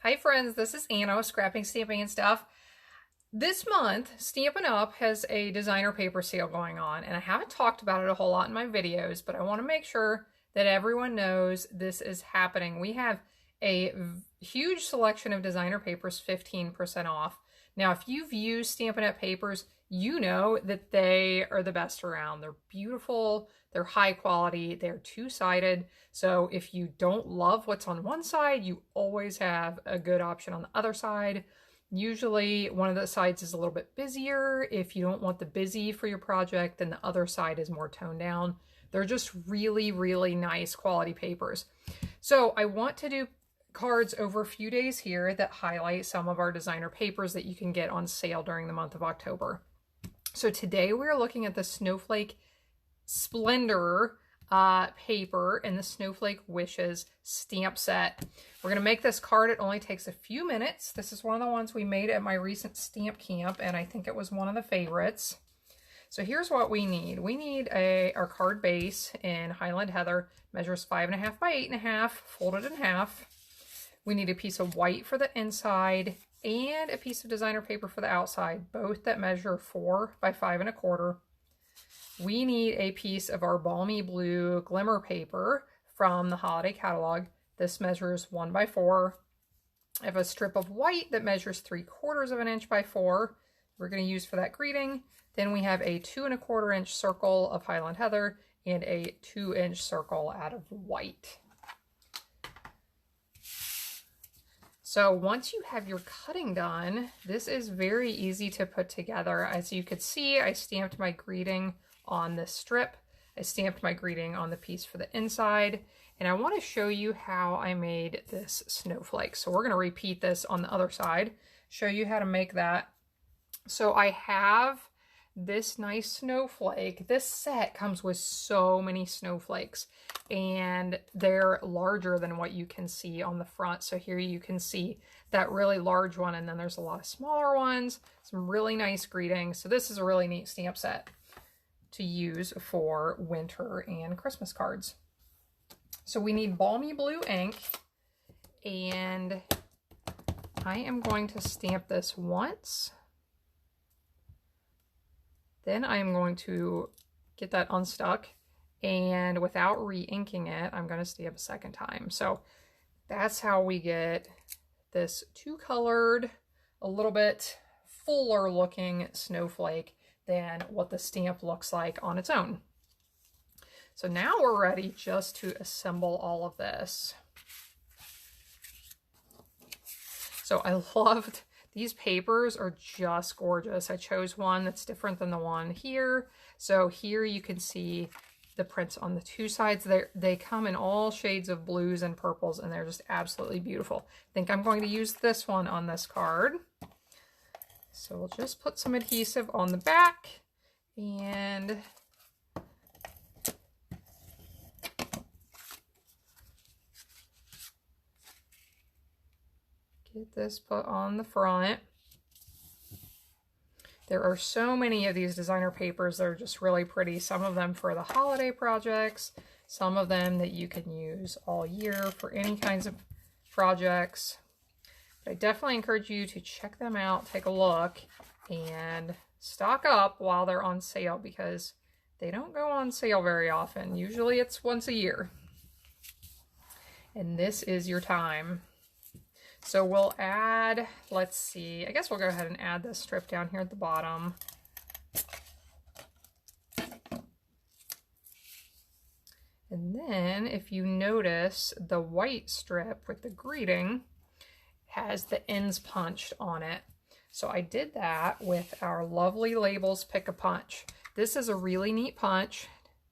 Hi friends, this is Anna with Scrapping, Stamping, and Stuff. This month, Stampin' Up! Has a designer paper sale going on, and I haven't talked about it a whole lot in my videos, but I want to make sure that everyone knows this is happening. We have a huge selection of designer papers, 15% off. Now, if you've used Stampin' Up! Papers, you know that they are the best around. They're beautiful, they're high quality, they're two-sided. So if you don't love what's on one side, you always have a good option on the other side. Usually one of the sides is a little bit busier. If you don't want the busy for your project, then the other side is more toned down. They're just really, really nice quality papers. So I want to do cards over a few days here that highlight some of our designer papers that you can get on sale during the month of October. So today we're looking at the Snowflake Splendor paper and the Snowflake Wishes stamp set. We're going to make this card. It only takes a few minutes. This is one of the ones we made at my recent stamp camp, and I think it was one of the favorites. So here's what we need. We need our card base in Highland Heather, measures 5.5 by 8.5, folded in half. We need a piece of white for the inside and a piece of designer paper for the outside, both that measure 4 by 5.25. We need a piece of our balmy blue glimmer paper from the holiday catalog. This measures 1 by 4. I have a strip of white that measures 3/4 inch by 4. We're going to use for that greeting. Then we have a 2.25 inch circle of Highland Heather and a 2-inch circle out of white. So once you have your cutting done, this is very easy to put together. As you could see, I stamped my greeting on this strip. I stamped my greeting on the piece for the inside, and I want to show you how I made this snowflake. So we're going to repeat this on the other side, show you how to make that. So I have this nice snowflake. This set comes with so many snowflakes, and they're larger than what you can see on the front. So here you can see that really large one, and then there's a lot of smaller ones, some really nice greetings. So this is a really neat stamp set to use for winter and Christmas cards. So we need balmy blue ink, and I am going to stamp this once. Then I'm going to get that unstuck, and without re-inking it, I'm going to stamp a second time. So that's how we get this two-colored, a little bit fuller looking snowflake than what the stamp looks like on its own. So now we're ready just to assemble all of this. So I loved these papers, are just gorgeous. I chose one that's different than the one here. So here you can see the prints on the two sides. They come in all shades of blues and purples, and they're just absolutely beautiful. I think I'm going to use this one on this card. So we'll just put some adhesive on the back and get this put on the front. There are so many of these designer papers that are just really pretty. Some of them for the holiday projects, some of them that you can use all year for any kinds of projects. But I definitely encourage you to check them out, take a look, and stock up while they're on sale, because they don't go on sale very often. Usually it's once a year. And this is your time. So we'll add, let's see, I guess we'll go ahead and add this strip down here at the bottom. And then if you notice, the white strip with the greeting has the ends punched on it. So I did that with our lovely Labels Pick-a-Punch. This is a really neat punch.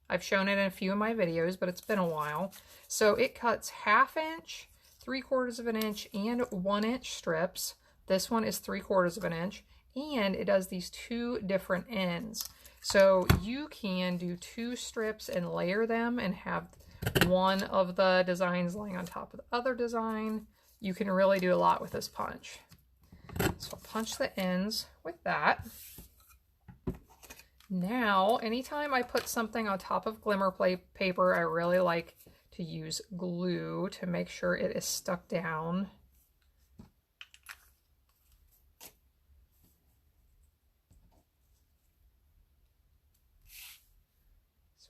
I've shown it in a few of my videos, but it's been a while. So it cuts 1/2 inch, 3/4 inch, and 1-inch strips. This one is 3/4 inch, and it does these two different ends. So you can do 2 strips and layer them and have one of the designs laying on top of the other design. You can really do a lot with this punch. So I'll punch the ends with that. Now, anytime I put something on top of glimmer paper, I really like to use glue to make sure it is stuck down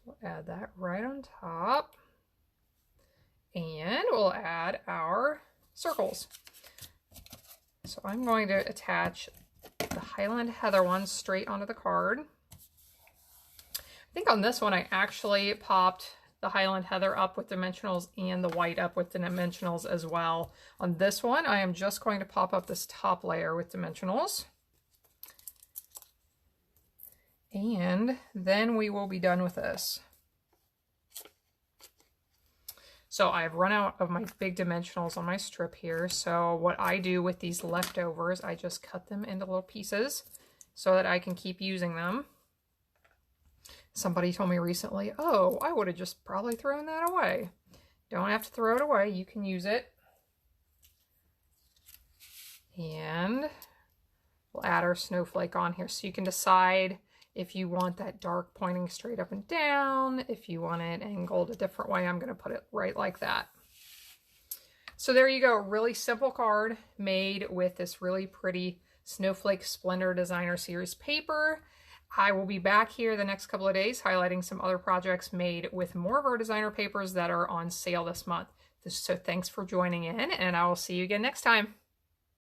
we'll add that right on top. And we'll add our circles. So I'm going to attach the Highland Heather one straight onto the card. I think on this one I actually popped the Highland Heather up with dimensionals and the white up with the dimensionals as well. On this one I am just going to pop up this top layer with dimensionals. And then we will be done with this. So I've run out of my big dimensionals on my strip here. So what I do with these leftovers, I just cut them into little pieces so that I can keep using them. Somebody told me recently, oh, I would have just probably thrown that away. Don't have to throw it away. You can use it. And we'll add our snowflake on here so you can decide if you want that dark pointing straight up and down, if you want it angled a different way. I'm going to put it right like that. So there you go, a really simple card made with this really pretty Snowflake Splendor Designer Series paper. I will be back here the next couple of days highlighting some other projects made with more of our designer papers that are on sale this month. So thanks for joining in, and I will see you again next time.